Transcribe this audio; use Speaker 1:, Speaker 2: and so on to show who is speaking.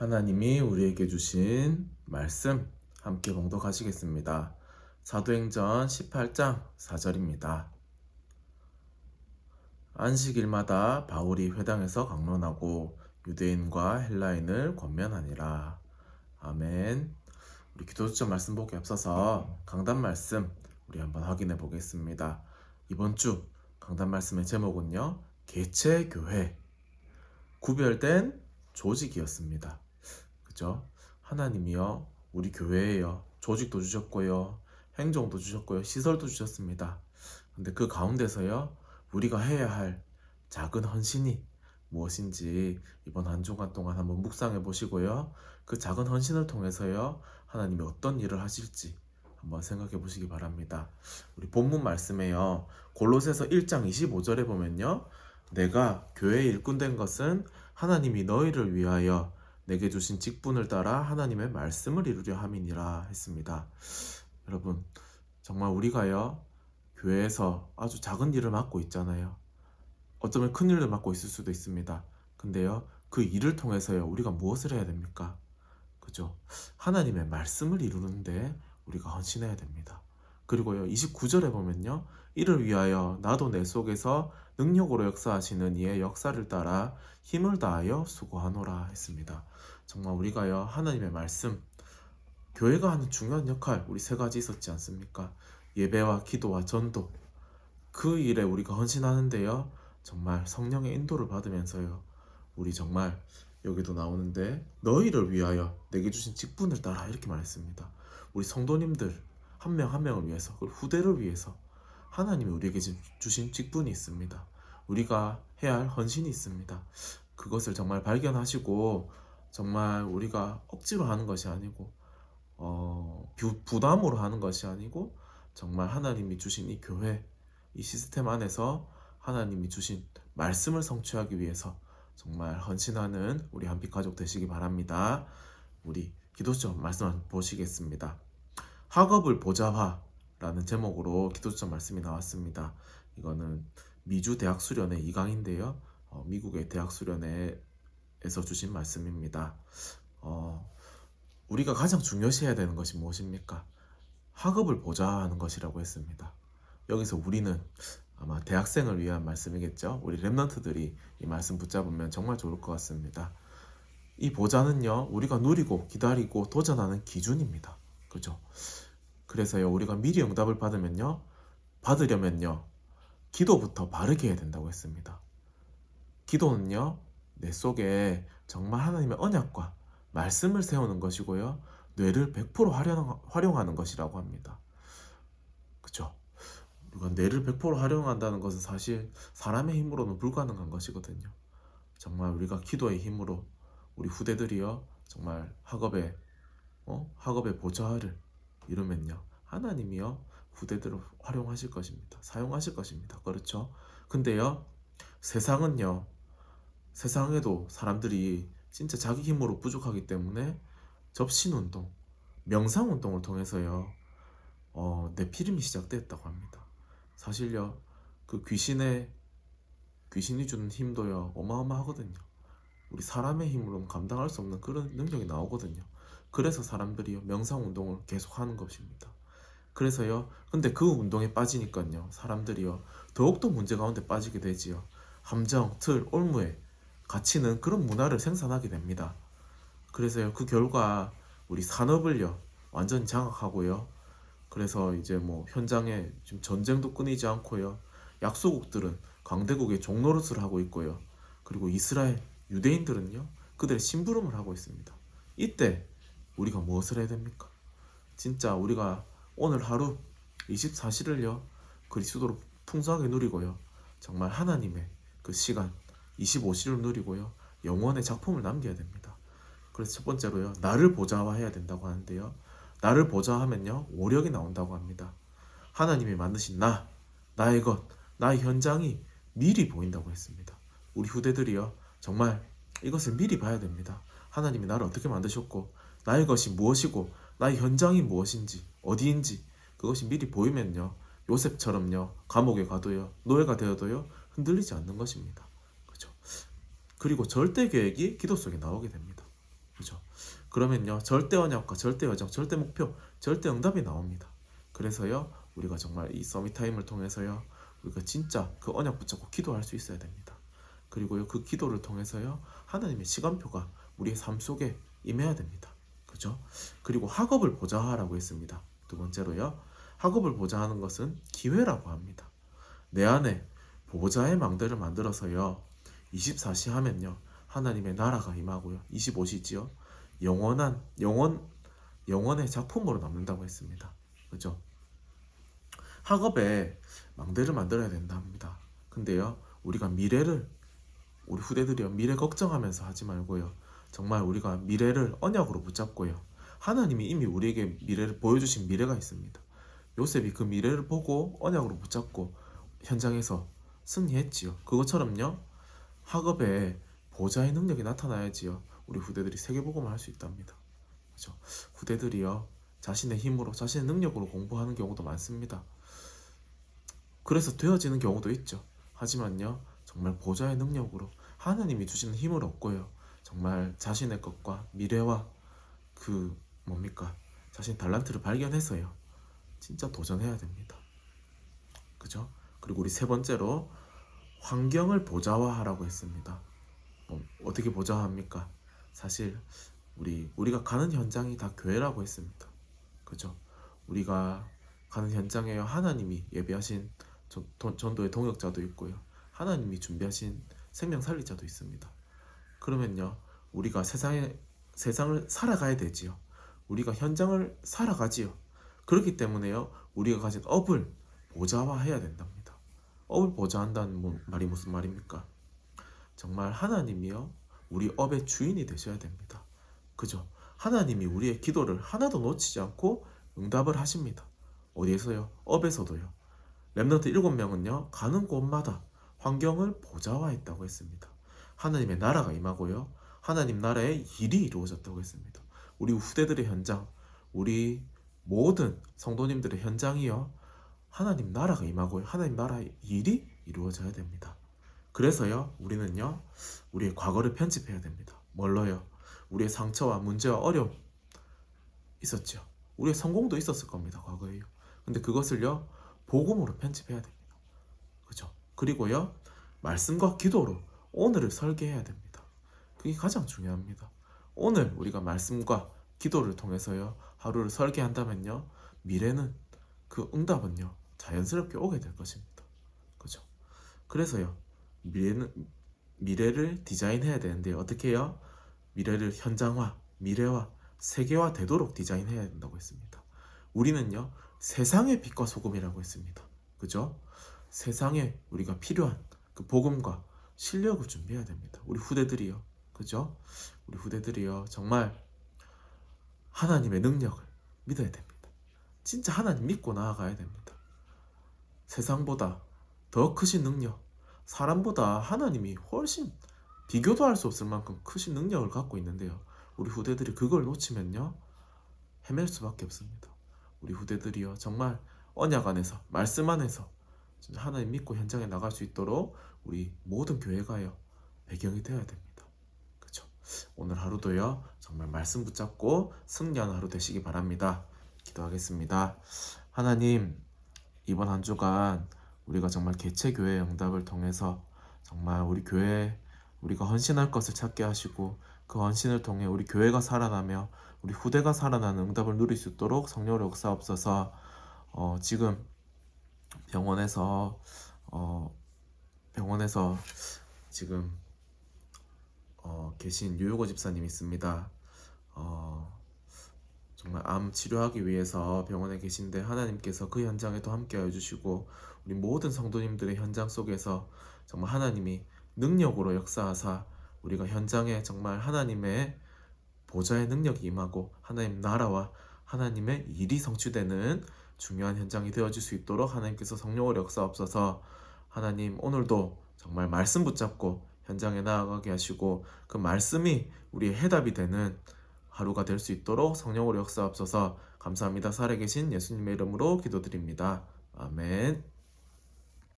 Speaker 1: 하나님이 우리에게 주신 말씀 함께 봉독하시겠습니다. 사도행전 18장 4절입니다. 안식일마다 바울이 회당에서 강론하고 유대인과 헬라인을 권면하니라. 아멘. 우리 기도주점 말씀 보기 앞서서 강단 말씀 우리 한번 확인해 보겠습니다. 이번 주 강단 말씀의 제목은요, 개체교회, 구별된 조직이었습니다. 그죠? 하나님이요, 우리 교회에요, 조직도 주셨고요, 행정도 주셨고요, 시설도 주셨습니다. 근데 그 가운데서요, 우리가 해야 할 작은 헌신이 무엇인지 이번 한 주간 동안 한번 묵상해 보시고요, 그 작은 헌신을 통해서요, 하나님이 어떤 일을 하실지 한번 생각해 보시기 바랍니다. 우리 본문 말씀에요, 골로새서 1장 25절에 보면요, 내가 교회의 일꾼 된 것은 하나님이 너희를 위하여 내게 주신 직분을 따라 하나님의 말씀을 이루려 함이니라 했습니다. 여러분, 정말 우리가요, 교회에서 아주 작은 일을 맡고 있잖아요. 어쩌면 큰 일을 맡고 있을 수도 있습니다. 근데요, 그 일을 통해서요, 우리가 무엇을 해야 됩니까? 그죠? 하나님의 말씀을 이루는데 우리가 헌신해야 됩니다. 그리고요, 29절에 보면요, 이를 위하여 나도 내 속에서 능력으로 역사하시는 이의 역사를 따라 힘을 다하여 수고하노라 했습니다. 정말 우리가요, 하나님의 말씀, 교회가 하는 중요한 역할, 우리 세 가지 있었지 않습니까? 예배와 기도와 전도, 그 일에 우리가 헌신하는데요, 정말 성령의 인도를 받으면서요, 우리 정말 여기도 나오는데 너희를 위하여 내게 주신 직분을 따라 이렇게 말했습니다. 우리 성도님들 한 명 한 명을 위해서, 그리고 후대를 위해서 하나님이 우리에게 주신 직분이 있습니다. 우리가 해야 할 헌신이 있습니다. 그것을 정말 발견하시고, 정말 우리가 억지로 하는 것이 아니고 부담으로 하는 것이 아니고, 정말 하나님이 주신 이 교회, 이 시스템 안에서 하나님이 주신 말씀을 성취하기 위해서 정말 헌신하는 우리 한빛 가족 되시기 바랍니다. 우리 기도점 말씀 한번 보시겠습니다. 학업을 보좌화라는 제목으로 기도점 말씀이 나왔습니다. 이거는 미주 대학 수련회 2강인데요, 미국의 대학 수련회에서 주신 말씀입니다. 우리가 가장 중요시해야 되는 것이 무엇입니까? 학업을 보좌하는 것이라고 했습니다. 여기서 우리는 아마 대학생을 위한 말씀이겠죠. 우리 랩런트들이 이 말씀 붙잡으면 정말 좋을 것 같습니다. 이 보좌는요, 우리가 누리고 기다리고 도전하는 기준입니다. 그죠? 그래서요, 우리가 미리 응답을 받으려면요, 기도부터 바르게 해야 된다고 했습니다. 기도는요, 내 속에 정말 하나님의 언약과 말씀을 세우는 것이고요, 뇌를 100% 활용하는 것이라고 합니다. 그죠? 우리가 뇌를 100% 활용한다는 것은 사실 사람의 힘으로는 불가능한 것이거든요. 정말 우리가 기도의 힘으로 우리 후대들이요, 정말 학업의 보좌를 이루면요, 하나님이요, 후대들을 활용하실 것입니다. 사용하실 것입니다. 그렇죠? 근데요, 세상은요, 세상에도 사람들이 진짜 자기 힘으로 부족하기 때문에 접신운동, 명상운동을 통해서요, 내피림이 시작되었다고 합니다. 사실요, 그 귀신이 주는 힘도요, 어마어마하거든요. 우리 사람의 힘으로는 감당할 수 없는 그런 능력이 나오거든요. 그래서 사람들이요, 명상운동을 계속하는 것입니다. 그래서요, 근데 그 운동에 빠지니까요, 사람들이요, 더욱더 문제 가운데 빠지게 되지요. 함정, 틀, 올무에 갇히는 그런 문화를 생산하게 됩니다. 그래서요, 그 결과 우리 산업을요, 완전히 장악하고요, 그래서 이제 뭐 현장에 지금 전쟁도 끊이지 않고요, 약소국들은 강대국의 종노릇을 하고 있고요, 그리고 이스라엘 유대인들은요, 그들의 심부름을 하고 있습니다. 이때 우리가 무엇을 해야 됩니까? 진짜 우리가 오늘 하루 24시를요, 그리스도로 풍성하게 누리고요, 정말 하나님의 그 시간 25시를 누리고요, 영원의 작품을 남겨야 됩니다. 그래서 첫 번째로요, 나를 보좌화해야 된다고 하는데요, 나를 보좌하면요, 오력이 나온다고 합니다. 하나님이 만드신 나의 것, 나의 현장이 미리 보인다고 했습니다. 우리 후대들이요, 정말 이것을 미리 봐야 됩니다. 하나님이 나를 어떻게 만드셨고, 나의 것이 무엇이고, 나의 현장이 무엇인지, 어디인지, 그것이 미리 보이면요, 요셉처럼요, 감옥에 가도요, 노예가 되어도요, 흔들리지 않는 것입니다. 그죠? 그리고 절대 계획이 기도 속에 나오게 됩니다. 그죠? 그러면요, 절대 언약과 절대 여정, 절대 목표, 절대 응답이 나옵니다. 그래서요, 우리가 정말 이 서밋 타임을 통해서요, 우리가 진짜 그 언약 붙잡고 기도할 수 있어야 됩니다. 그리고요, 그 기도를 통해서요, 하나님의 시간표가 우리의 삶 속에 임해야 됩니다. 그죠? 그리고 학업을 보좌하라고 했습니다. 두 번째로요, 학업을 보좌하는 것은 기회라고 합니다. 내 안에 보좌의 망대를 만들어서요, 24시 하면요, 하나님의 나라가 임하고요, 25시지요, 영원의 작품으로 남는다고 했습니다. 그죠? 학업에 망대를 만들어야 된다 합니다. 근데요, 우리가 우리 후대들이요, 미래 걱정하면서 하지 말고요, 정말 우리가 미래를 언약으로 붙잡고요, 하나님이 이미 우리에게 미래를 보여주신 미래가 있습니다. 요셉이 그 미래를 보고 언약으로 붙잡고 현장에서 승리했지요. 그것처럼요, 학업에 보좌의 능력이 나타나야지요, 우리 후대들이 세계복음을 할 수 있답니다. 그죠? 후대들이요, 자신의 힘으로, 자신의 능력으로 공부하는 경우도 많습니다. 그래서 되어지는 경우도 있죠. 하지만요, 정말 보좌의 능력으로 하나님이 주시는 힘을 얻고요, 정말 자신의 것과 미래와 그 뭡니까, 자신의 달란트를 발견해서요, 진짜 도전해야 됩니다. 그죠? 그리고 우리 세 번째로 환경을 보좌화하라고 했습니다. 어떻게 보좌합니까? 사실 우리가 가는 현장이 다 교회라고 했습니다. 그죠? 우리가 가는 현장에 하나님이 예비하신 전도의 동역자도 있고요, 하나님이 준비하신 생명 살리자도 있습니다. 그러면요, 우리가 세상을 살아가야 되지요. 우리가 현장을 살아가지요. 그렇기 때문에요, 우리가 가진 업을 보좌화해야 된답니다. 업을 보좌한다는 말이 무슨 말입니까? 정말 하나님이요, 우리 업의 주인이 되셔야 됩니다. 그죠? 하나님이 우리의 기도를 하나도 놓치지 않고 응답을 하십니다. 어디에서요? 업에서도요. 렘넌트 7명은요, 가는 곳마다 환경을 보좌화했다고 했습니다. 하나님의 나라가 임하고요, 하나님 나라의 일이 이루어졌다고 했습니다. 우리 후대들의 현장, 우리 모든 성도님들의 현장이요, 하나님 나라가 임하고요, 하나님 나라의 일이 이루어져야 됩니다. 그래서요, 우리는요, 우리의 과거를 편집해야 됩니다. 뭘로요? 우리의 상처와 문제와 어려움 있었죠. 우리의 성공도 있었을 겁니다, 과거에요. 근데 그것을요, 복음으로 편집해야 됩니다. 그죠? 그리고요, 말씀과 기도로 오늘을 설계해야 됩니다. 그게 가장 중요합니다. 오늘 우리가 말씀과 기도를 통해서요, 하루를 설계한다면요, 미래는, 그 응답은요, 자연스럽게 오게 될 것입니다. 그죠? 그래서요, 미래를 디자인해야 되는데 어떻게 해요? 미래를 현장화, 미래화, 세계화 되도록 디자인해야 된다고 했습니다. 우리는요, 세상의 빛과 소금이라고 했습니다. 그죠? 세상에 우리가 필요한 그 복음과 실력을 준비해야 됩니다. 우리 후대들이요. 그죠? 우리 후대들이요, 정말 하나님의 능력을 믿어야 됩니다. 진짜 하나님 믿고 나아가야 됩니다. 세상보다 더 크신 능력, 사람보다 하나님이 훨씬 비교도 할 수 없을 만큼 크신 능력을 갖고 있는데요, 우리 후대들이 그걸 놓치면요, 헤맬 수밖에 없습니다. 우리 후대들이요, 정말 언약 안에서, 말씀 안에서 하나님 믿고 현장에 나갈 수 있도록 우리 모든 교회가요, 배경이 되어야 됩니다. 그쵸? 오늘 하루도요, 정말 말씀 붙잡고 승리하는 하루 되시기 바랍니다. 기도하겠습니다. 하나님, 이번 한 주간 우리가 정말 개체교회 응답을 통해서 정말 우리 교회에 우리가 헌신할 것을 찾게 하시고, 그 헌신을 통해 우리 교회가 살아나며 우리 후대가 살아나는 응답을 누릴 수 있도록 성령으로 역사옵소서. 지금 병원에서 지금 계신 유효고 집사님 있습니다. 정말 암 치료하기 위해서 병원에 계신데, 하나님께서 그 현장에도 함께 해주시고, 우리 모든 성도님들의 현장 속에서 정말 하나님이 능력으로 역사하사 우리가 현장에 정말 하나님의 보좌의 능력이 임하고 하나님 나라와 하나님의 일이 성취되는 중요한 현장이 되어질 수 있도록 하나님께서 성령으로 역사옵소서. 하나님, 오늘도 정말 말씀 붙잡고 현장에 나아가게 하시고, 그 말씀이 우리의 해답이 되는 하루가 될 수 있도록 성령으로 역사옵소서. 감사합니다. 살아계신 예수님의 이름으로 기도드립니다. 아멘.